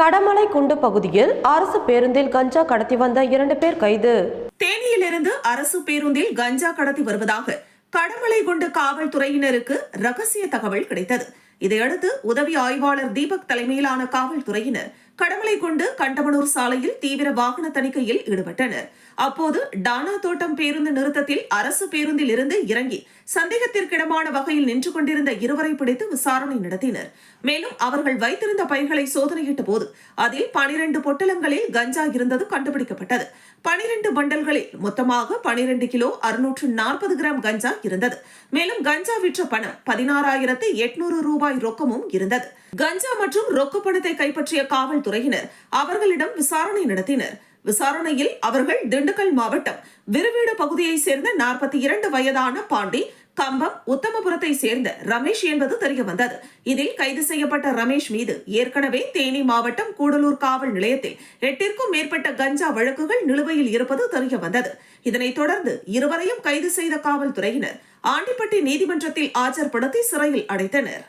கடமலை குண்டு பகுதியில் அரசு பேருந்தில் கஞ்சா கடத்தி வந்த 2 பேர் கைது. தேனியிலிருந்து அரசு பேருந்தில் கஞ்சா கடத்தி வருவதாக கடமலை குண்டு காவல்துறையினருக்கு ரகசிய தகவல் கிடைத்தது. இதையடுத்து உதவி ஆய்வாளர் தீபக் தலைமையிலான காவல்துறையினர் கடமலை குண்டு கண்டமனூர் சாலையில் தீவிர வாகன தணிக்கையில் ஈடுபட்டனர். அப்போது டானா தோட்டம் பேருந்து நிறுத்தத்தில் அரசு பேருந்தில் இருந்து இறங்கி சந்தேகத்திற்கிடமான வகையில் நின்று கொண்டிருந்த இருவரை பிடித்து விசாரணை நடத்தினர். மேலும் அவர்கள் வைத்திருந்த பைகளை சோதனையிட்ட போது அதில் 12 பொட்டலங்களில் கஞ்சா இருந்தது கண்டுபிடிக்கப்பட்டது. 12 பண்டல்களில் மொத்தமாக 12 கிலோ 640 கிராம் கஞ்சா இருந்தது. மேலும் கஞ்சா விற்ற பணம் 16,800 ரூபாய் ரொக்கமும் இருந்தது. கஞ்சா மற்றும் ரொக்க பணத்தை கைப்பற்றிய காவல்துறையினர் அவர்களிடம் விசாரணை நடத்தினர். விசாரணையில் அவர்கள் திண்டுக்கல் மாவட்டம் விருவீடு பகுதியை சேர்ந்த 42 வயதான பாண்டி, கம்பம், உத்தமபுரத்தை சேர்ந்த ரமேஷ் என்பது தெரிய வந்தது. இதில் கைது செய்யப்பட்ட ரமேஷ் மீது ஏற்கனவே தேனி மாவட்டம் கூடலூர் காவல் நிலையத்தில் 8க்கும் மேற்பட்ட கஞ்சா வழக்குகள் நிலுவையில் இருப்பது தெரிய வந்தது. இதனைத் தொடர்ந்து இருவரையும் கைது செய்த காவல்துறையினர் ஆண்டிப்பட்டி நீதிமன்றத்தில் ஆஜர்படுத்தி சிறையில் அடைத்தனர்.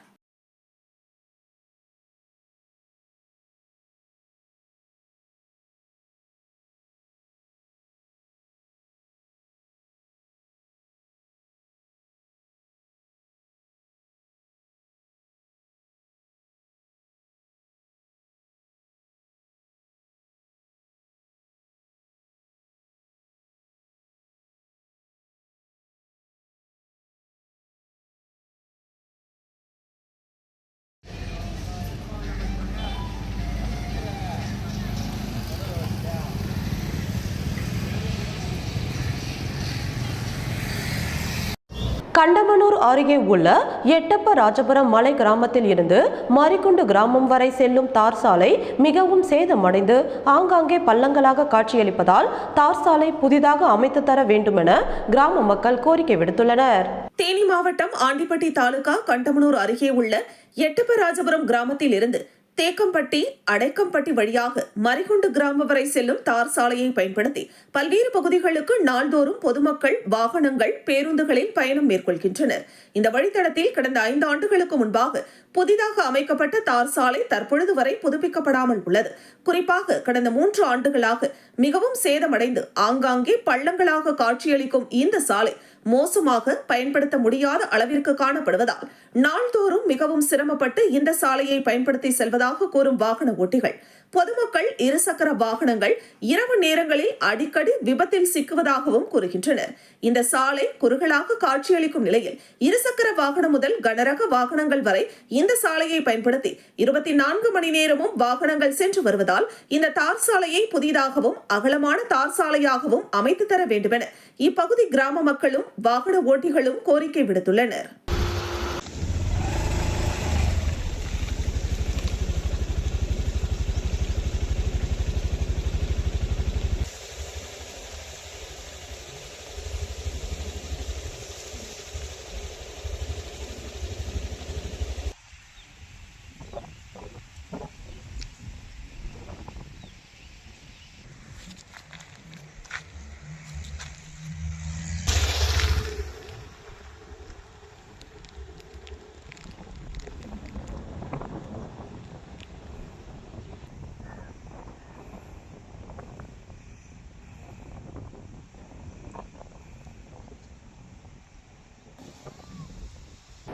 கண்டமனூர் அருகே உள்ள எட்டப்ப ராஜபுரம் மலை கிராமத்தில் இருந்து மரிக்குண்டு கிராமம் வரை செல்லும் தார் சாலை மிகவும் சேதமடைந்து ஆங்காங்கே பள்ளங்களாக காட்சியளிப்பதால் தார் சாலை புதிதாக அமைத்து தர வேண்டும் என கிராம மக்கள் கோரிக்கை விடுத்துள்ளனர். தேனி மாவட்டம் ஆண்டிப்பட்டி தாலுகா கண்டமனூர் அருகே உள்ள எட்டப்ப ராஜபுரம் கிராமத்தில் இருந்து தேக்கம்பட்டி, அடைக்கம்பட்டி வழியாக மரிகுண்டு கிராமம் வரை செல்லும் தார் சாலையை பயன்படுத்தி பல்வேறு பகுதிகளுக்கு நாள்தோறும் பொதுமக்கள், வாகனங்கள், பேருந்துகளில் பயணம் மேற்கொள்கின்றனர். இந்த வழித்தடத்தில் கடந்த 5 ஆண்டுகளுக்கு முன்பாக புதிதாக அமைக்கப்பட்ட தார் சாலை தற்பொழுது வரை புதுப்பிக்கப்படாமல் உள்ளது. குறிப்பாக கடந்த 3 ஆண்டுகளாக மிகவும் சேதமடைந்து ஆங்காங்கே பள்ளங்களாக காட்சியளிக்கும் இந்த சாலை மோசமாக பயன்படுத்த முடியாத அளவிற்கு காணப்படுவதால் நாள்தோறும் மிகவும் சிரமப்பட்டு இந்த சாலையை பயன்படுத்தி செல்வதாக கூறும் வாகன ஓட்டிகள், பொதுமக்கள், இருசக்கர வாகனங்கள் இரவு நேரங்களில் அடிக்கடி விபத்தில் சிக்குவதாகவும் கூறுகின்றனர். இந்த சாலை குறுகலாக காட்சியளிக்கும் நிலையில் இருசக்கர வாகனம் முதல் கனரக வாகனங்கள் வரை இந்த சாலையை பயன்படுத்தி 24 மணி நேரமும் வாகனங்கள் சென்று வருவதால் இந்த தார் சாலையை புதிதாகவும் அகலமான தார் சாலையாகவும் அமைத்து தர வேண்டுமென இப்பகுதி கிராம மக்களும் வாகன ஓட்டிகளும் கோரிக்கை விடுத்துள்ளனர்.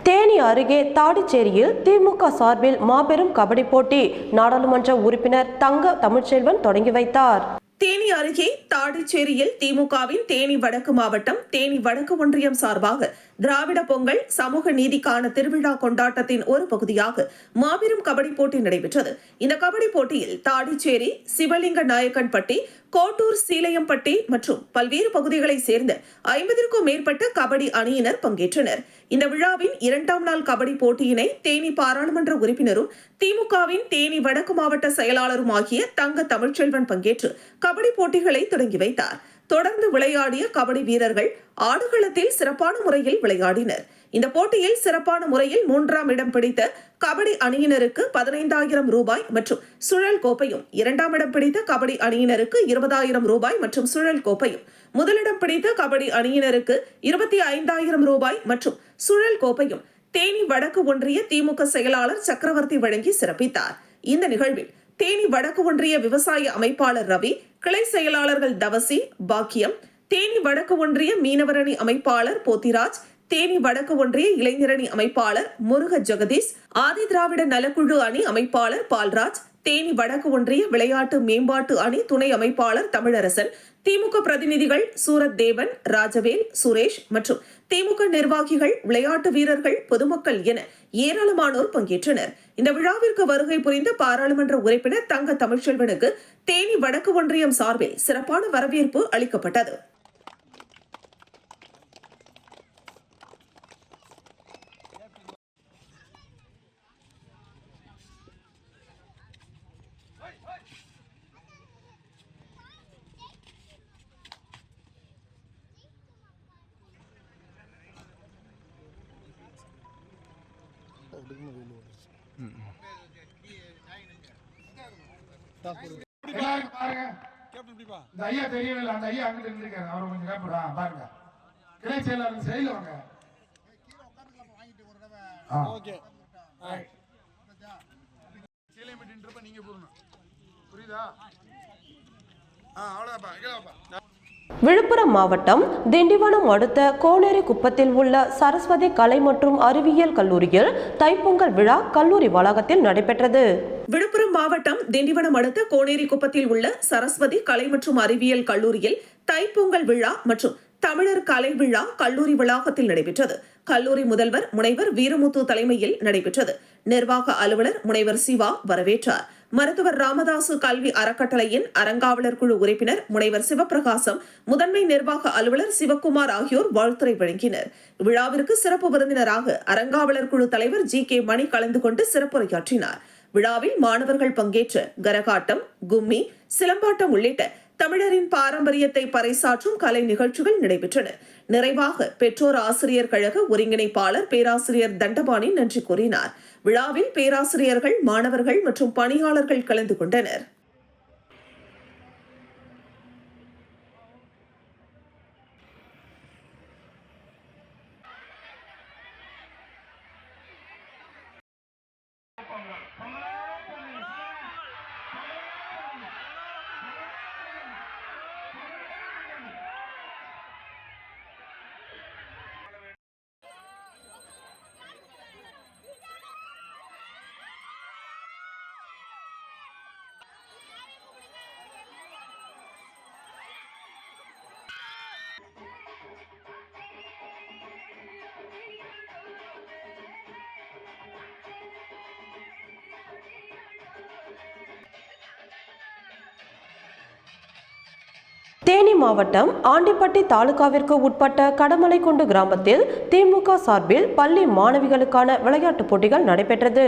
தேனி அருகே தாடிச்சேரியில் திமுக சார்பில் மாபெரும் கபடி போட்டி நாடாளுமன்ற உறுப்பினர் தங்க தமிழ்ச்செல்வன் தொடங்கி வைத்தார். தேனி அருகே தாடிச்சேரியில் திமுகவின் தேனி வடக்கு மாவட்டம், தேனி வடக்கு ஒன்றியம் சார்பாக திராவிட பொங்கல் சமூக நீதிக்கான திருவிழா கொண்டாட்டத்தின் ஒரு பகுதியாக மாபெரும் கபடி போட்டி நடைபெற்றது. இந்த கபடி போட்டியில் தாடிச்சேரி, சிவலிங்க நாயக்கன்பட்டி, கோட்டூர், சீலையம்பட்டி மற்றும் பல்வேறு பகுதிகளை சேர்ந்த 50க்கும் மேற்பட்ட கபடி அணியினர் பங்கேற்றனர். இந்த விழாவின் 2ஆம் நாள் கபடி போட்டியினை தேனி பாராளுமன்ற உறுப்பினரும் திமுகவின் தேனி வடக்கு மாவட்ட செயலாளரும் ஆகிய தங்க தமிழ்ச்செல்வன் பங்கேற்று கபடி போட்டிகளை தொடங்கி வைத்தார். தொடர்ந்து விளையாடிய கபடி வீரர்கள் ஆடுகளத்தில் சிறப்பான முறையில் விளையாடினர். இந்த போட்டியில் சிறப்பான முறையில் 3ஆம் இடம் பிடித்த கபடி அணியினருக்கு 15,000 ரூபாய் மற்றும் சுழல் கோப்பையும், 2ஆம் இடம் பிடித்த கபடி அணியினருக்கு 20,000 ரூபாய் மற்றும் சுழல் கோப்பையும், முதலிடம் பிடித்த கபடி அணியினருக்கு 25,000 ரூபாய் மற்றும் சுழல் கோப்பையும் தேனி வடக்கு ஒன்றிய திமுக செயலாளர் சக்கரவர்த்தி வழங்கி சிறப்பித்தார். இந்த நிகழ்வில் தேனி வடக்கு ஒன்றிய விவசாய அமைப்பாளர் ரவி, கிளை செயலாளர்கள் தவசி, பாக்கியம், தேனி வடக்கு ஒன்றிய மீனவரணி அமைப்பாளர் போத்திராஜ், தேனி வடக்கு ஒன்றிய இளைஞரணி அமைப்பாளர் முருக ஜெகதீஷ், ஆதி திராவிட நலக்குழு அணி அமைப்பாளர் பால்ராஜ், தேனி வடக்கு ஒன்றிய விளையாட்டு மேம்பாட்டு அணி துணை அமைப்பாளர் தமிழரசன், திமுக பிரதிநிதிகள் சூரத் தேவன், ராஜவேல், சுரேஷ் மற்றும் திமுக நிர்வாகிகள், விளையாட்டு வீரர்கள், பொதுமக்கள் என ஏராளமானோர் பங்கேற்றனர். இந்த விழாவிற்கு வருகை புரிந்த பாராளுமன்ற உறுப்பினர் தங்க தமிழ்ச்செல்வனுக்கு தேனி வடக்கு ஒன்றியம் சார்பில் சிறப்பான வரவேற்பு அளிக்கப்பட்டது. எல்லாரும் பாருங்க, இந்த ஐயா தெரியவில்லை, அந்த ஐயா அங்கிட்டு இருந்திருக்காரு, அவரை கொஞ்சம் கேட்பா பாருங்க. கிளை செயலாளர் செயல் வாங்க. நீங்க போடணும், புரியுதா? விழுப்புரம் மாவட்டம் திண்டிவனம் அடுத்த கோனேரி குப்பத்தில் உள்ள சரஸ்வதி கலை மற்றும் அறிவியல் கல்லூரியில் தைப்பொங்கல் விழா கல்லூரி வளாகத்தில் நடைபெற்றது. விழுப்புரம் மாவட்டம் திண்டிவனம் அடுத்த கோனேரி குப்பத்தில் உள்ள சரஸ்வதி கலை மற்றும் அறிவியல் கல்லூரியில் தைப்பொங்கல் விழா மற்றும் தமிழர் கலை விழா கல்லூரி வளாகத்தில் நடைபெற்றது. கல்லூரி முதல்வர் முனைவர் வீரமுத்து தலைமையில் நடைபெற்றது. நிர்வாக அலுவலர் முனைவர் சிவா வரவேற்றார். மருத்துவர் ராமதாசு கல்வி அறக்கட்டளையின் அறங்காவலர் குழு உறுப்பினர் முனைவர் சிவபிரகாசம், முதன்மை நிர்வாக அலுவலர் சிவக்குமார் ஆகியோர் வாழ்த்துரை வழங்கினர். விழாவிற்கு சிறப்பு விருந்தினராக அறங்காவலர் குழு தலைவர் ஜி.கே. மணி கலந்து கொண்டு சிறப்புரையாற்றினார். விழாவில் மாணவர்கள் பங்கேற்ற கரகாட்டம், கும்மி, சிலம்பாட்டம் உள்ளிட்ட தமிழரின் பாரம்பரியத்தை பறைசாற்றும் கலை நிகழ்ச்சிகள் நடைபெற்றன. நிறைவாக பெற்றோர் ஆசிரியர் கழக ஒருங்கிணைப்பாளர் பேராசிரியர் தண்டபாணி நன்றி கூறினார். விழாவில் பேராசிரியர்கள், மாணவர்கள் மற்றும் பணியாளர்கள் கலந்து கொண்டனர். தேனி மாவட்டம் ஆண்டிப்பட்டி தாலுகாவிற்கு உட்பட்ட கடமலைக்குண்டு கிராமத்தில் திமுக சார்பில் பள்ளி மாணவிகளுக்கான விளையாட்டுப் போட்டிகள் நடைபெற்றது.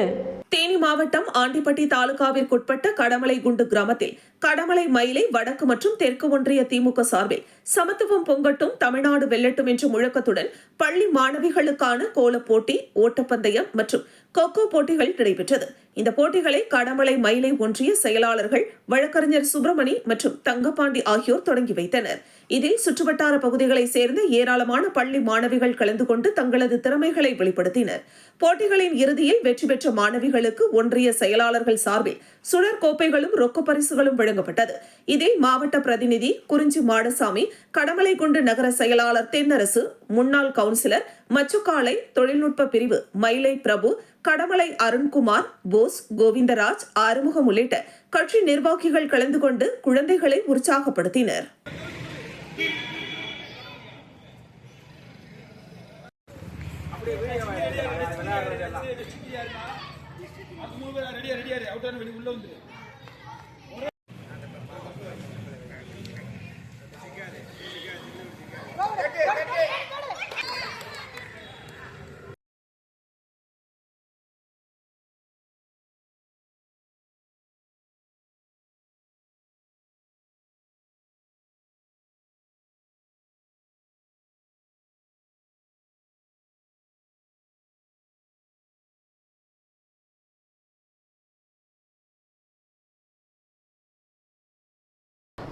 தேனி மாவட்டம் ஆண்டிப்பட்டி தாலுகாவிற்குட்பட்ட கடமலைகுண்டு கிராமத்தில் கடமலை மயிலை வடக்கு மற்றும் தெற்கு ஒன்றிய திமுக சார்பில் சமத்துவம் பொங்கட்டும், தமிழ்நாடு வெல்லட்டும் என்ற முழக்கத்துடன் பள்ளி மாணவிகளுக்கான கோலப் போட்டி, ஓட்டப்பந்தயம் மற்றும் கொக்கோ போட்டிகள் நடைபெற்றது. இந்த போட்டிகளை கடமலை மயிலை ஒன்றிய செயலாளர்கள் வழக்கறிஞர் சுப்பிரமணி மற்றும் தங்கப்பாண்டி ஆகியோர் தொடங்கி வைத்தனர். இதில் சுற்றுவட்டார பகுதிகளை சேர்ந்த ஏராளமான பள்ளி மாணவிகள் கலந்து கொண்டு தங்களது திறமைகளை வெளிப்படுத்தினர். போட்டிகளின் இறுதியில் வெற்றி பெற்ற மாணவிகளுக்கு ஒன்றிய செயலாளர்கள் சார்பில் சுழற் கோப்பைகளும் ரொக்க பரிசுகளும் வழங்கப்பட்டது. இதில் மாவட்ட பிரதிநிதி குறிஞ்சி மாடசாமி, கடமலைக்குண்டு நகர செயலாளர் தென்னரசு, முன்னாள் கவுன்சிலர் மச்சுக்காலை தொழில்நுட்ப பிரிவு மயிலை பிரபு, கடமலை அருண்குமார், போஸ், கோவிந்தராஜ், ஆறுமுகம் உள்ளிட்ட கட்சி நிர்வாகிகள் கலந்து கொண்டு குழந்தைகளை உற்சாகப்படுத்தினர்.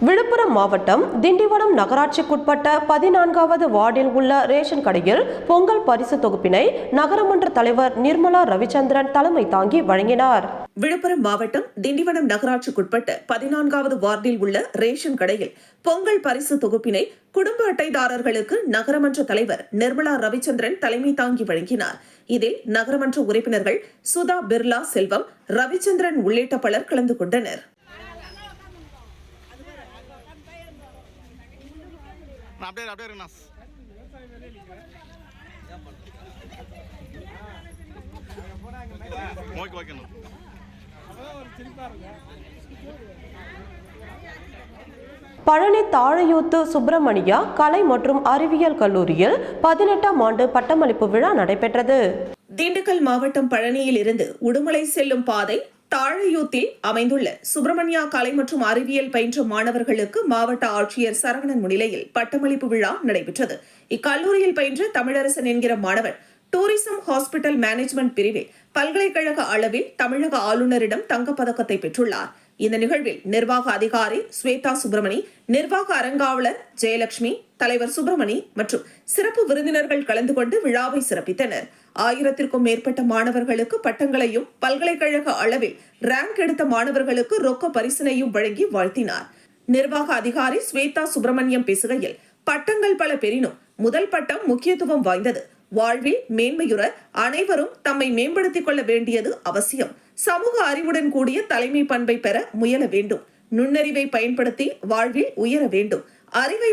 விழுப்புரம் மாவட்டம் திண்டிவனம் நகராட்சிக்குட்பட்ட 14வது வார்டில் உள்ள ரேஷன் கடையில் பொங்கல் பரிசு தொகுப்பினை நகரமன்ற தலைவர் நிர்மலா ரவிச்சந்திரன் தலைமை தாங்கி வழங்கினார். விழுப்புரம் மாவட்டம் திண்டிவனம் நகராட்சிக்குட்பட்ட 14வது வார்டில் உள்ள ரேஷன் கடையில் பொங்கல் பரிசு தொகுப்பினை குடும்ப அட்டைதாரர்களுக்கு நகரமன்ற தலைவர் நிர்மலா ரவிச்சந்திரன் தலைமை தாங்கி வழங்கினார். இதில் நகரமன்ற உறுப்பினர்கள் சுதா பிர்லா செல்வம், ரவிச்சந்திரன் உள்ளிட்ட பலர் கலந்து கொண்டனர். பழனி தாழையூத்து சுப்பிரமணியா கலை மற்றும் அறிவியல் கல்லூரியில் 18ஆம் ஆண்டு பட்டமளிப்பு விழா நடைபெற்றது. திண்டுக்கல் மாவட்டம் பழனியில் இருந்து உடுமலை செல்லும் பாதை தாழையூத்தில் அமைந்துள்ள சுப்பிரமணியா கலை மற்றும் அறிவியல் பயின்ற மாணவர்களுக்கு மாவட்ட ஆட்சியர் சரவணன் முன்னிலையில் பட்டமளிப்பு விழா நடைபெற்றது. இக்கல்லூரியில் பயின்ற தமிழரசன் என்கிற மாணவர் டூரிசம் ஹாஸ்பிட்டல் மேனேஜ்மெண்ட் பிரிவில் பல்கலைக்கழக அளவில் தமிழக ஆளுநரிடம் தங்கப்பதக்கத்தை பெற்றுள்ளார். இந்த நிகழ்வில் நிர்வாக அதிகாரி ஸ்வேதா சுப்பிரமணி, நிர்வாக அரங்காவலர் ஜெயலட்சுமி, தலைவர் சுப்பிரமணி மற்றும் சிறப்பு விருந்தினர்கள் கலந்து கொண்டு விழாவை சிறப்பித்தனர். 1000க்கும் மேற்பட்ட மாணவர்களுக்கு பட்டங்களையும் பல்கலைக்கழக அளவில் ரேங்க் எடுத்த மாணவர்களுக்கு ரொக்க பரிசினையும் வழங்கி வாழ்த்தினார். நிர்வாக அதிகாரி ஸ்வேதா சுப்பிரமணியம் பேசுகையில், பட்டங்கள் பல பெறினும் முதல் பட்டம் முக்கியத்துவம் வாய்ந்தது. வாழ்வில் மேன்மையுற அனைவரும் தம்மை மேம்படுத்திக் கொள்ள வேண்டியது அவசியம். சமூக அறிவுடன் கூடிய தலைமை பண்பை பெற முயல வேண்டும். நுண்ணறிவை பயன்படுத்தி வாழ்வில் உயர வேண்டும். அறிவை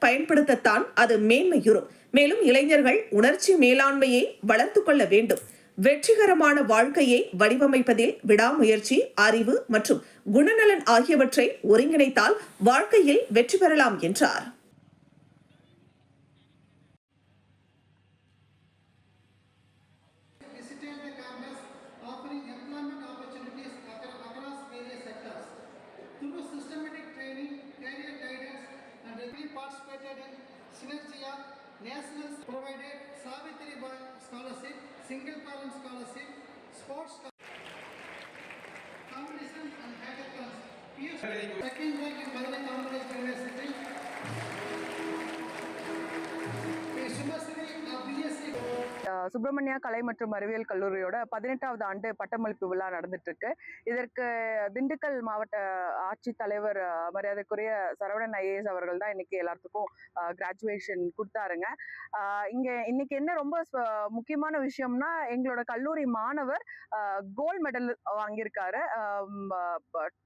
பயன்படுத்தத்தான் அது மேன்மையுறும். மேலும் இளைஞர்கள் உணர்ச்சி மேலாண்மையை வளர்த்துக் கொள்ள வேண்டும். வெற்றிகரமான வாழ்க்கையை வடிவமைப்பதில் விடாமுயற்சி, அறிவு மற்றும் குணநலன் ஆகியவற்றை ஒருங்கிணைத்தால் வாழ்க்கையில் வெற்றி பெறலாம் என்றார். Participated in Synergia, National Provided, Savitri Scholarship, Single Parent Scholarship, Sports Competitions and Hackathons. Second rank in Madurai Commonwealth University. சுப்பிரமணியா கலை மற்றும் அறிவியல் கல்லூரியோட 18வது ஆண்டு பட்டமளிப்பு விழா நடந்துட்டு இருக்கு. இதற்கு திண்டுக்கல் மாவட்ட ஆட்சித்தலைவர் மரியாதைக்குரிய சரவணன் ஐஏஎஸ் அவர்கள் தான் இன்னைக்கு எல்லாத்துக்கும் கிராஜுவேஷன் கொடுத்தாருங்க. இன்னைக்கு என்ன ரொம்ப முக்கியமான விஷயம்னா, எங்களோட கல்லூரி மாணவர் கோல்டு மெடல் வாங்கியிருக்காரு.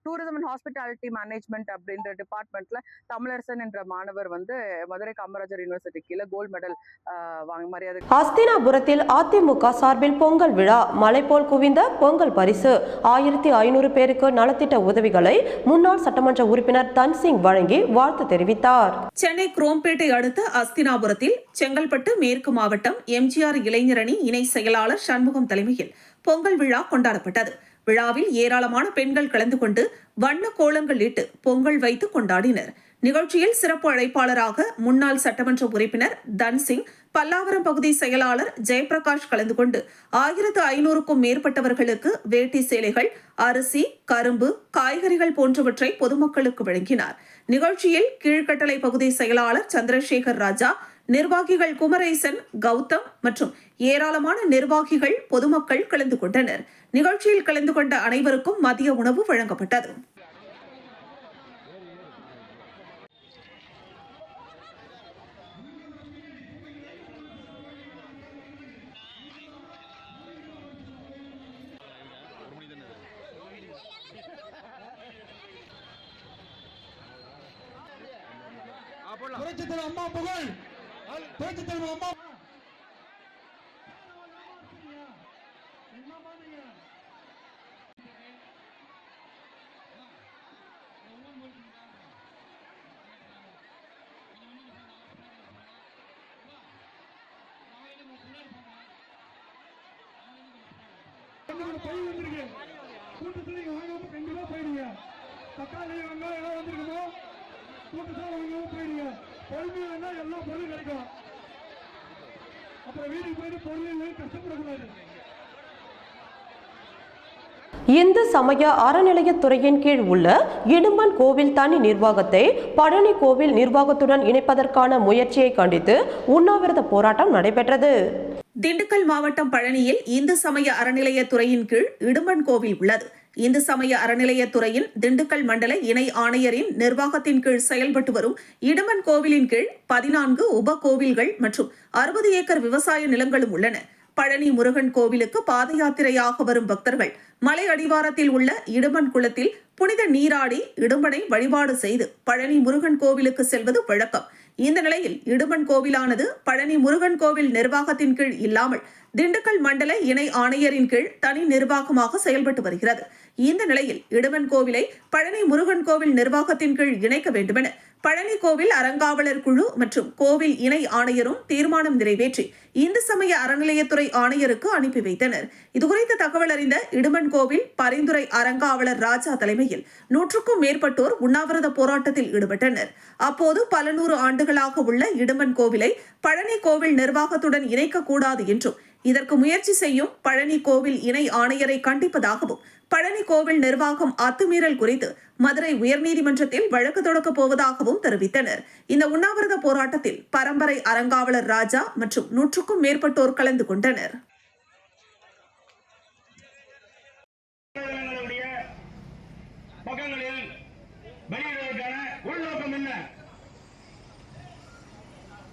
டூரிசம் அண்ட் ஹாஸ்பிட்டாலிட்டி மேனேஜ்மெண்ட் அப்படின்ற டிபார்ட்மெண்ட்ல தமிழரசன் என்ற மாணவர் மதுரை காமராஜர் யூனிவர்சிட்டி கீழே கோல்டு மெடல் மரியாதை. ஹஸ்தினாபுரத்தில் அதிமுக சார்பில் பொங்கல் விழா. மலை போல் குவிந்த பொங்கல் பரிசு. 1500 பேருக்கு நலத்திட்ட உதவிகளை முன்னாள் சட்டமன்ற உறுப்பினர் தன்சிங் வழங்கி வாழ்த்து தெரிவித்தார். சென்னை குரோம்பேட்டை அடுத்த ஹஸ்தினாபுரத்தில் செங்கல்பட்டு மேற்கு மாவட்டம் எம்ஜிஆர் இளைஞரணி இணை செயலாளர் சண்முகம் தலைமையில் பொங்கல் விழா கொண்டாடப்பட்டது. விழாவில் ஏராளமான பெண்கள் கலந்து கொண்டு வண்ண கோலங்கள் இட்டு பொங்கல் வைத்து கொண்டாடினர். நிகழ்ச்சியில் சிறப்பு அழைப்பாளராக முன்னாள் சட்டமன்ற உறுப்பினர் தன்சிங், பல்லாவரம் பகுதி செயலாளர் ஜெயபிரகாஷ் கலந்து கொண்டு 1500க்கும் மேற்பட்டவர்களுக்கு வேட்டி சேலைகள், அரிசி, கரும்பு, காய்கறிகள் போன்றவற்றை பொதுமக்களுக்கு வழங்கினார். நிகழ்ச்சியில் கீழ்கட்டளை பகுதி செயலாளர் சந்திரசேகர் ராஜா, நிர்வாகிகள் குமரேசன், கௌதம் மற்றும் ஏராளமான நிர்வாகிகள், பொதுமக்கள் கலந்து கொண்டனர். நிகழ்ச்சியில் கலந்து கொண்ட அனைவருக்கும் மதிய உணவு வழங்கப்பட்டது. புரட்சித்தலைவர் அம்மா புகழ். புரட்சித்தலைவர் அம்மா கூட்டத்தில் வாங்காம கண்டிப்பா போயிடுங்க. தக்காளி வெங்காயம் எல்லாம் வந்துருக்குமோ கூட்டத்தில் வாங்காம போயிடுங்க. பொறுமையா வேணா எல்லா பொருளும் கிடைக்கும். அப்புறம் வீட்டுக்கு போயிட்டு பொருள் கஷ்டப்படக்கூடாது. இந்து சமய அறநிலையத்துறையின் கீழ் உள்ள இடும்பன் கோவில் தனி நிர்வாகத்தை பழனி கோவில் நிர்வாகத்துடன் இணைப்பதற்கான முயற்சியை கண்டித்து உண்ணாவிரத போராட்டம் நடைபெற்றது. திண்டுக்கல் மாவட்டம் பழனியில் இந்து சமய அறநிலையத்துறையின் கீழ் இடும்பன் கோவில் உள்ளது. இந்து சமய அறநிலையத்துறையின் திண்டுக்கல் மண்டல இணை ஆணையரின் நிர்வாகத்தின் கீழ் செயல்பட்டு வரும் இடும்பன் கோவிலின் கீழ் 14 உப கோவில்கள் மற்றும் 60 ஏக்கர் விவசாய நிலங்களும் உள்ளன. பழனி முருகன் கோவிலுக்கு பாத யாத்திரையாக வரும் பக்தர்கள் மலை அடிவாரத்தில் உள்ள இடும்பன் குளத்தில் புனித நீராடி இடும்பனை வழிபாடு செய்து பழனி முருகன் கோவிலுக்கு செல்வது வழக்கம். இந்த நிலையில் இடும்பன் கோவிலானது பழனி முருகன் கோவில் நிர்வாகத்தின் கீழ் இல்லாமல் திண்டுக்கல் மண்டல இணை ஆணையரின் கீழ் தனி நிர்வாகமாக செயல்பட்டு வருகிறது. இந்த நிலையில் இடும்பன் கோவிலை பழனி முருகன் கோவில் நிர்வாகத்தின் கீழ் இணைக்க வேண்டுமென பழனி கோவில் அறங்காவலர் குழு மற்றும் கோவில் இணை ஆணையரும் தீர்மானம் நிறைவேற்றி இந்து சமய அறநிலையத்துறை ஆணையருக்கு அனுப்பி வைத்தனர். இதுகுறித்த தகவல் அறிந்த இடும்பன் கோவில் பரிந்துரை அறங்காவலர் ராஜா தலைமையில் 100க்கும் மேற்பட்டோர் உண்ணாவிரத போராட்டத்தில் ஈடுபட்டனர். அப்போது பல 100 ஆண்டுகளாக உள்ள இடும்பன் கோவிலை பழனி கோவில் நிர்வாகத்துடன் இணைக்கக்கூடாது என்றும் இதற்கு முயற்சி செய்யும் பழனி கோவில் இணை ஆணையரை கண்டிப்பதாகவும் பழனி கோவில் நிர்வாகம் அத்துமீறல் குறித்து மதுரை உயர்நீதிமன்றத்தில் வழக்கு தொடக்கப் போவதாகவும் தெரிவித்தனர். இந்த உண்ணாவிரத போராட்டத்தில் பரம்பரை அறங்காவலர் ராஜா மற்றும் 100க்கும் மேற்பட்டோர் கலந்து கொண்டனர். பக்கங்களில் வெளியிடுவதற்கான உள்நோக்கம் என்ன?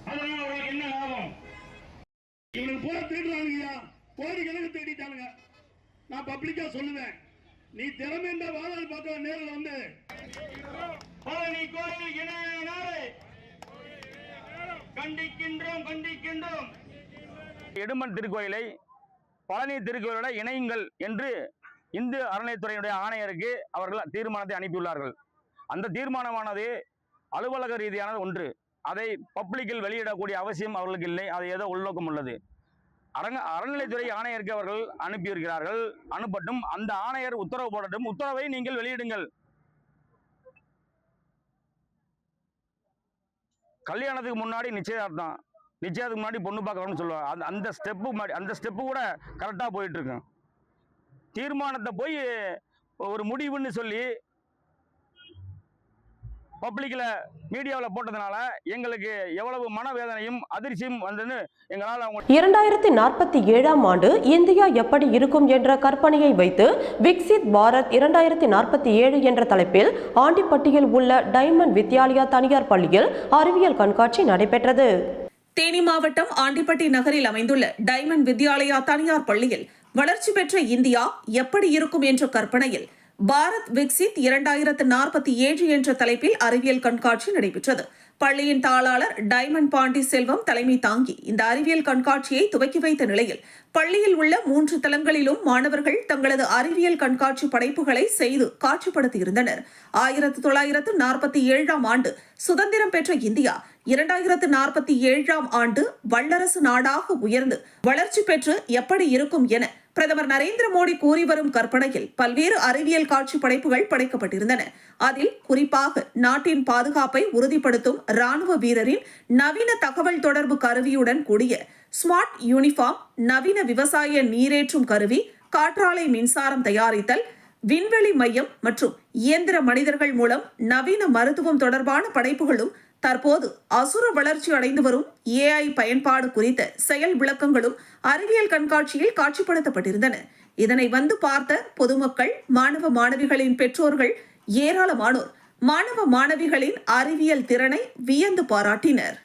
அதனால அவங்களுக்கு என்ன லாபம்? இவனுக்கு போற தேடுறாங்கய்யா, கோடி கணக்கு தேடிட்டானுங்க. நான் பப்ளிக்கா சொல்லுவேன், நீ திறமை இந்த வாதல் பார்க்க நேரில் வந்து பழனி கோயில் இணையனாரை கண்டிக்கின்றோம். இடும்பன் திருக்கோயிலை பழனி திருக்கோயிலோட இணையுங்கள் என்று இந்து அறநிலையத்துறையினுடைய ஆணையருக்கு அவர்கள் தீர்மானத்தை அனுப்பியுள்ளார்கள். அந்த தீர்மானமானது அலுவலக ரீதியானது ஒன்று. அதை பப்ளிக்கில் வெளியிடக்கூடிய அவசியம் அவர்களுக்கு இல்லை. அது ஏதோ உள்நோக்கம் உள்ளது. அறநிலையத்துறை ஆணையருக்கு அவர்கள் அனுப்பியிருக்கிறார்கள். அனுப்பட்டும். அந்த ஆணையர் உத்தரவு போடட்டும். உத்தரவை நீங்கள் வெளியிடுங்கள். கல்யாணத்துக்கு முன்னாடி நிச்சயதார்த்தம், நிச்சயத்துக்கு முன்னாடி பொண்ணு பார்க்கணும்னு சொல்லுவாங்க. அந்த ஸ்டெப்பு கூட கரெக்டாக போயிட்டு இருக்கு. தீர்மானத்தை போய் ஒரு முடிவுன்னு சொல்லி பப்ளிக்ல மீடியாவில் போட்டதுனால எங்களுக்கு எவ்வளவு மனவேதனையும் அதிர்ச்சியும் வந்ததுன்னு எங்களால் 2047ஆம் ஆண்டு இந்தியா எப்படி இருக்கும் என்ற கற்பனையை வைத்து விக்சித் பாரத் 2047 என்ற தலைப்பில் ஆண்டிப்பட்டியில் உள்ள டைமண்ட் வித்யாலயா தனியார் பள்ளியில் அறிவியல் கண்காட்சி நடைபெற்றது. தேனி மாவட்டம் ஆண்டிப்பட்டி நகரில் அமைந்துள்ள டைமண்ட் வித்யாலயா தனியார் பள்ளியில் வளர்ச்சி பெற்ற இந்தியா எப்படி இருக்கும் என்ற கற்பனையில் பாரத் விக்சித் 2047 என்ற தலைப்பில் அறிவியல் கண்காட்சி நடைபெற்றது. பள்ளியின் தாளாளர் டைமண்ட் பாண்டி செல்வம் தலைமை தாங்கி இந்த அறிவியல் கண்காட்சியை துவக்கி வைத்த நிலையில் பள்ளியில் உள்ள 3 தளங்களிலும் மாணவர்கள் தங்களது அறிவியல் கண்காட்சி படைப்புகளை செய்து காட்சிப்படுத்தியிருந்தனர். 1947ஆம் ஆண்டு சுதந்திரம் பெற்ற இந்தியா 2047ஆம் ஆண்டு வல்லரசு நாடாக உயர்ந்து வளர்ச்சி பெற்று எப்படி இருக்கும் என பிரதமர் நரேந்திர மோடி கூறி வரும் கற்பனையில் பல்வேறு அறிவியல் காட்சி படைப்புகள் படைக்கப்பட்டிருந்தன. அதில் குறிப்பாக நாட்டின் பாதுகாப்பை உறுதிப்படுத்தும் ராணுவ வீரரின் நவீன தகவல் தொடர்பு கருவியுடன் கூடிய ஸ்மார்ட் யூனிஃபார்ம், நவீன விவசாய நீரேற்றும் கருவி, காற்றாலை மின்சாரம் தயாரித்தல், விண்வெளி மையம் மற்றும் இயந்திர மனிதர்கள் மூலம் நவீன மருத்துவம் தொடர்பான படைப்புகளும் தற்போது அசுர வளர்ச்சி அடைந்து வரும் AI பயன்பாடு குறித்த செயல் விளக்கங்களும் அறிவியல் கண்காட்சியில் காட்சிப்படுத்தப்பட்டிருந்தன. இதனை வந்து பார்த்த பொதுமக்கள், மாணவ மாணவிகளின் பெற்றோர்கள் ஏராளமானோர் மாணவ மாணவிகளின் அறிவியல் திறனை வியந்து பாராட்டினர்.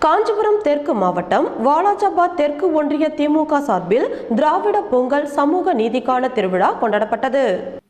காஞ்சிபுரம் தெற்கு மாவட்டம் வாலாஜாபாத் தெற்கு ஒன்றிய திமுக சார்பில் திராவிட பொங்கல் சமூக நீதிக்கான திருவிழா கொண்டாடப்பட்டது.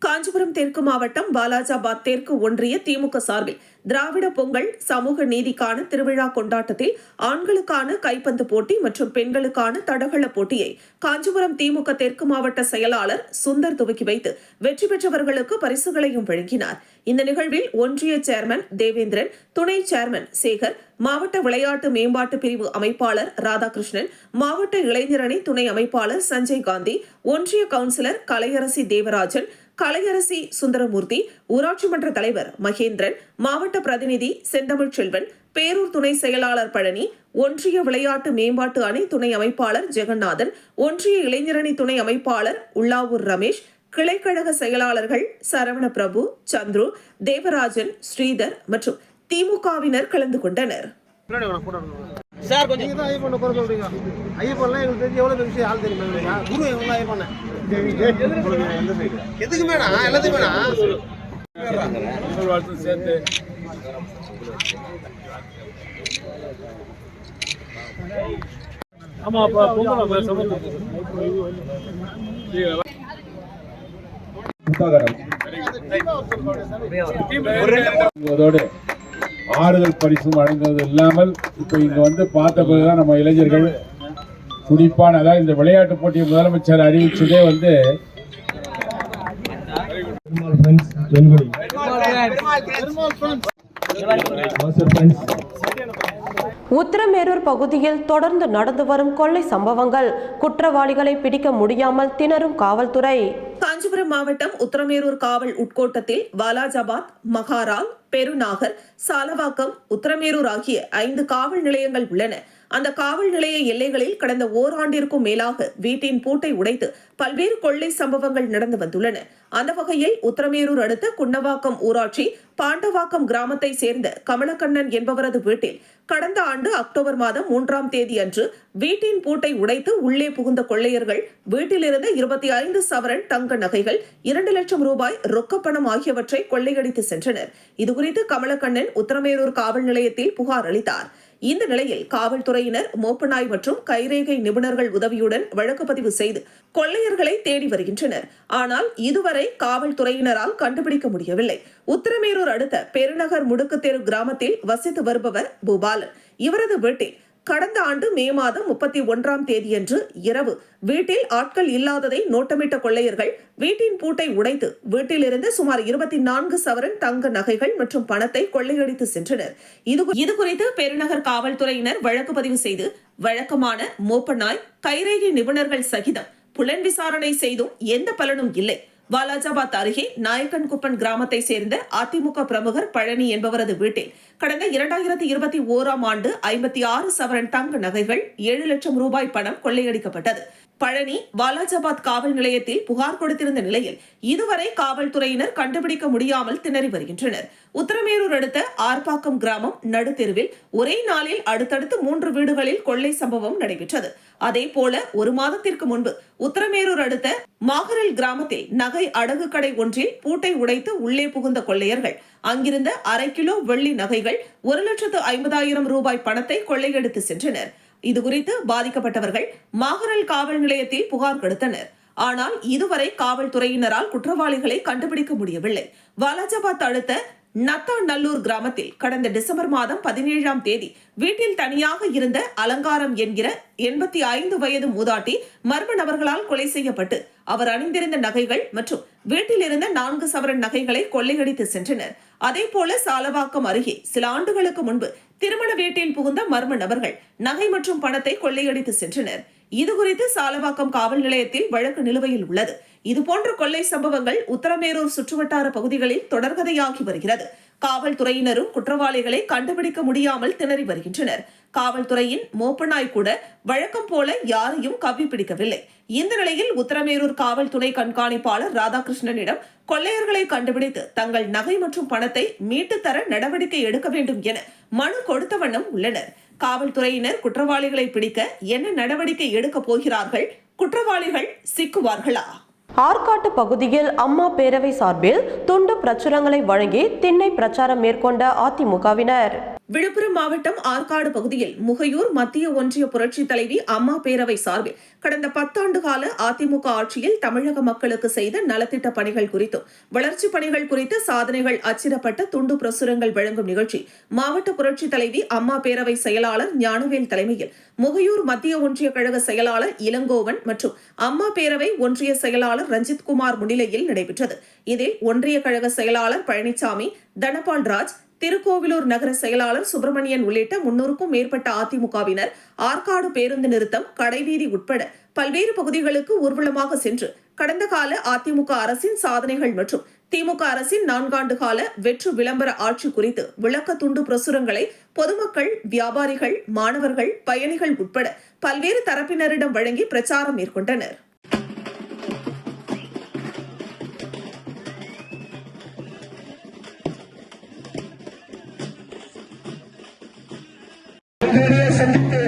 காஞ்சிபுரம் தெற்கு மாவட்டம் வாலாஜாபாத் தெற்கு ஒன்றிய திமுக சார்பில் திராவிட பொங்கல் சமூக நீதிக்கான திருவிழா கொண்டாட்டத்தில் ஆண்களுக்கான கைப்பந்து போட்டி மற்றும் பெண்களுக்கான தடகள போட்டியை காஞ்சிபுரம் திமுக தெற்கு மாவட்ட செயலாளர் சுந்தர் துவக்கி வைத்து வெற்றி பெற்றவர்களுக்கு பரிசுகளையும் வழங்கினார். இந்த நிகழ்வில் ஒன்றிய சேர்மன் தேவேந்திரன், துணை சேர்மன் சேகர், மாவட்ட விளையாட்டு மேம்பாட்டு பிரிவு அமைப்பாளர் ராதாகிருஷ்ணன், மாவட்ட இளைஞரணி துணை அமைப்பாளர் சஞ்சய் காந்தி, ஒன்றிய கவுன்சிலர் கலையரசி தேவராஜன், கலையரசி சுந்தரமூர்த்தி, ஊராட்சி மன்ற தலைவர் மகேந்திரன், மாவட்ட பிரதிநிதி செந்தமிழ் செல்வன், பேரூர் துணை செயலாளர் பழனி, ஒன்றிய விளையாட்டு மேம்பாட்டு அணி துணை அமைப்பாளர் ஜெகநாதன், ஒன்றிய இளைஞரணி துணை அமைப்பாளர் உள்ளாவூர் ரமேஷ், கிளைக்கழக செயலாளர்கள் சரவண பிரபு, சந்துரு, தேவராஜன், ஸ்ரீதர் மற்றும் திமுகவினர் கலந்து கொண்டனர். நீங்க தான் ஐயப்பனை குறை சொல்றீங்க. ஐயப்பன்லாம் எங்களுக்கு தெரிஞ்சு எவ்வளவு பெரிய ஆள் தெரியுமா? குரு எவ்வளவு ஐயப்பன எதுக்கு மேடம் எல்லாத்துக்கும் மேடம் சேர்த்து ஆமா அதோடு ஆறுதல் பரிசும் வழங்குவது இல்லாமல் இப்ப இங்க வந்து பார்த்த பிறகுதான் நம்ம இளைஞர்கள் துடிப்பான, அதாவது இந்த விளையாட்டு போட்டியை முதலமைச்சர் அறிவிச்சதே வந்து உத்திரமேரூர் பகுதியில் தொடர்ந்து நடந்து வரும் கொள்ளை சம்பவங்கள், குற்றவாளிகளை பிடிக்க முடியாமல் திணறும் காவல்துறை. காஞ்சிபுரம் மாவட்டம் உத்திரமேரூர் காவல் உட்கோட்டத்தில் வாலாஜாபாத், மகாரால், பெருநாகர், சாலவாக்கம், உத்திரமேரூர் ஆகிய 5 காவல் நிலையங்கள் உள்ளன. அந்த காவல் நிலைய எல்லைகளில் கடந்த ஓராண்டிற்கும் மேலாக வீட்டின் பூட்டை உடைத்து பல்வேறு கொள்ளை சம்பவங்கள் நடந்து வந்துள்ளன. அந்த வகையில் உத்திரமேரூர் அடுத்த குன்னவாக்கம் ஊராட்சி பாண்டவாக்கம் கிராமத்தை சேர்ந்த கமலக்கண்ணன் என்பவரது வீட்டில் கடந்த ஆண்டு அக்டோபர் மாதம் 3ஆம் தேதி அன்று வீட்டின் பூட்டை உடைத்து உள்ளே புகுந்த கொள்ளையர்கள் வீட்டிலிருந்து 25 சவரன் தங்க நகைகள், 2 லட்சம் ரூபாய் ரொக்கப்பணம் ஆகியவற்றை கொள்ளையடித்து சென்றனர். இதுகுறித்து கமலக்கண்ணன் உத்திரமேரூர் காவல் நிலையத்தில் புகார் அளித்தார். இந்த நிலையில் காவல்துறையினர் மோப்பநாய் மற்றும் கைரேகை நிபுணர்கள் உதவியுடன் வழக்கு பதிவு செய்து கொள்ளையர்களை தேடி வருகின்றனர். ஆனால் இதுவரை காவல்துறையினரால் கண்டுபிடிக்க முடியவில்லை. உத்திரமேரூர் அடுத்த பெருநகர் முடுக்கு தெரு கிராமத்தில் வசித்து வருபவர் பூபாலன். இவரது வீட்டில் கடந்த ஆண்டு மே மாதம் 31ஆம் தேதியன்று இரவு வீட்டில் ஆட்கள் இல்லாததை நோட்டமிட்ட கொள்ளையர்கள் வீட்டின் பூட்டை உடைத்து வீட்டிலிருந்து சுமார் 24 சவரன் தங்க நகைகள் மற்றும் பணத்தை கொள்ளையடித்து சென்றனர். இதுகுறித்து பெருநகர் காவல்துறையினர் வழக்கு பதிவு செய்து வழக்கமான மோப்பநாய், கைரேகை நிபுணர்கள் சகிதம் புலன் விசாரணை செய்தும் எந்த பலனும் இல்லை. வாலாஜாபாத் அருகே நாயக்கன்குப்பன் கிராமத்தை சேர்ந்த அதிமுக பிரமுகர் பழனி என்பவரது வீட்டில் கடந்த 2021ஆம் ஆண்டு 56 சவரன் தங்க நகைகள், 7 லட்சம் ரூபாய் பணம் கொள்ளையடிக்கப்பட்டது. பழனி வாலாஜாபாத் காவல் நிலையத்தில் புகார் கொடுத்திருந்த நிலையில் இதுவரை காவல்துறையினர் கண்டுபிடிக்க முடியாமல் திணறி வருகின்றனர். உத்திரமேரூர் அடுத்த ஆர்ப்பாக்கம் கிராமம் நடுத்தெருவில் ஒரே நாளில் அடுத்தடுத்து 3 வீடுகளில் கொள்ளை சம்பவம் நடைபெற்றது. அதேபோல ஒரு மாதத்திற்கு முன்பு உத்திரமேரூர் அடுத்த மாகரல் கிராமத்தில் நகை அடகு கடை ஒன்றில் பூட்டை உடைத்து உள்ளே புகுந்த கொள்ளையர்கள் அங்கிருந்த 1/2 கிலோ வெள்ளி நகைகள், 1,50,000 ரூபாய் பணத்தை கொள்ளையடித்து சென்றனர். இதுகுறித்து பாதிக்கப்பட்டவர்கள் மாகரல் காவல் நிலையத்தில் புகார் கொடுத்தனர். ஆனால் இதுவரை காவல்துறையினரால் குற்றவாளிகளை கண்டுபிடிக்க முடியவில்லை. வாலாஜாபாத் அடுத்த நத்தாநல்லூர் கிராமத்தில் கடந்த டிசம்பர் மாதம் 17ஆம் தேதி வீட்டில் தனியாக இருந்த அலங்காரம் என்கிற 85 வயது மூதாட்டி மர்ம நபர்களால் கொலை செய்யப்பட்டு அவர் அணிந்திருந்த நகைகள் மற்றும் வீட்டில் இருந்த 4 சவரன் நகைகளை கொள்ளையடித்து சென்றனர். அதேபோல சாலவாக்கம் அருகே சில ஆண்டுகளுக்கு முன்பு திருமண வீட்டில் புகுந்த மர்ம நபர்கள் நகை மற்றும் பணத்தை கொள்ளையடித்து சென்றனர். இதுகுறித்து சாலவாக்கம் காவல் நிலையத்தில் வழக்கு நிலுவையில் உள்ளது. இதுபோன்ற கொள்ளை சம்பவங்கள் உத்திரமேரூர் சுற்றுவட்டார பகுதிகளில் தொடர்கதையாகி வருகிறது. காவல்துறையினரும் குற்றவாளிகளை கண்டுபிடிக்க முடியாமல் திணறி வருகின்றனர். காவல்துறையின் மோப்பநாய் கூட வழக்கம் போல யாரையும் கவ்வி பிடிக்கவில்லை. இந்த நிலையில் உத்திரமேரூர் காவல் துணை கண்காணிப்பாளர் ராதாகிருஷ்ணனிடம் கொள்ளையர்களை கண்டுபிடித்து தங்கள் நகை மற்றும் பணத்தை மீட்டு தர நடவடிக்கை எடுக்க வேண்டும் என மனு கொடுத்த வண்ணம் உள்ளனர். காவல்துறையினர் குற்றவாளிகளை பிடிக்க என்ன நடவடிக்கை எடுக்க போகிறார்கள்? குற்றவாளிகள் சிக்குவார்களா? ஆற்காட்டு பகுதியில் அம்மா பேரவை சார்பில் துண்டு பிரச்சுரங்களை வழங்கி திண்ணை பிரச்சாரம் மேற்கொண்ட அதிமுகவினர். விழுப்புரம் மாவட்டம் ஆற்காடு பகுதியில் முகையூர் மத்திய ஒன்றிய புரட்சித் தலைவி அம்மா பேரவை சார்பில் கடந்த 10 ஆண்டு கால அதிமுக ஆட்சியில் தமிழக மக்களுக்கு செய்த நலத்திட்ட பணிகள் குறித்தும் வளர்ச்சிப் பணிகள் குறித்த சாதனைகள் அச்சிடப்பட்ட துண்டு பிரசுரங்கள் வழங்கும் நிகழ்ச்சி மாவட்ட புரட்சித் தலைவி அம்மா பேரவை செயலாளர் ஞானவேல் தலைமையில் முகையூர் மத்திய ஒன்றிய கழக செயலாளர் இளங்கோவன் மற்றும் அம்மா பேரவை ஒன்றிய செயலாளர் ரஞ்சித்குமார் முன்னிலையில் நடைபெற்றது. இதில் ஒன்றிய கழக செயலாளர் பழனிசாமி, தனபால் ராஜ், திருக்கோவிலூர் நகர செயலாளர் சுப்பிரமணியன் உள்ளிட்ட 300க்கும் மேற்பட்ட அதிமுகவினர் ஆற்காடு பேருந்து நிறுத்தம், கடைவீதி உட்பட பல்வேறு பகுதிகளுக்கு ஊர்வலமாக சென்று கடந்த கால அதிமுக அரசின் சாதனைகள் மற்றும் திமுக அரசின் 4 ஆண்டு கால வெற்று விளம்பர ஆட்சி குறித்து விளக்க துண்டு பிரசுரங்களை பொதுமக்கள், வியாபாரிகள், மாணவர்கள், பயணிகள் உட்பட பல்வேறு தரப்பினரிடம் வழங்கி பிரச்சாரம் மேற்கொண்டனர். சந்தித்து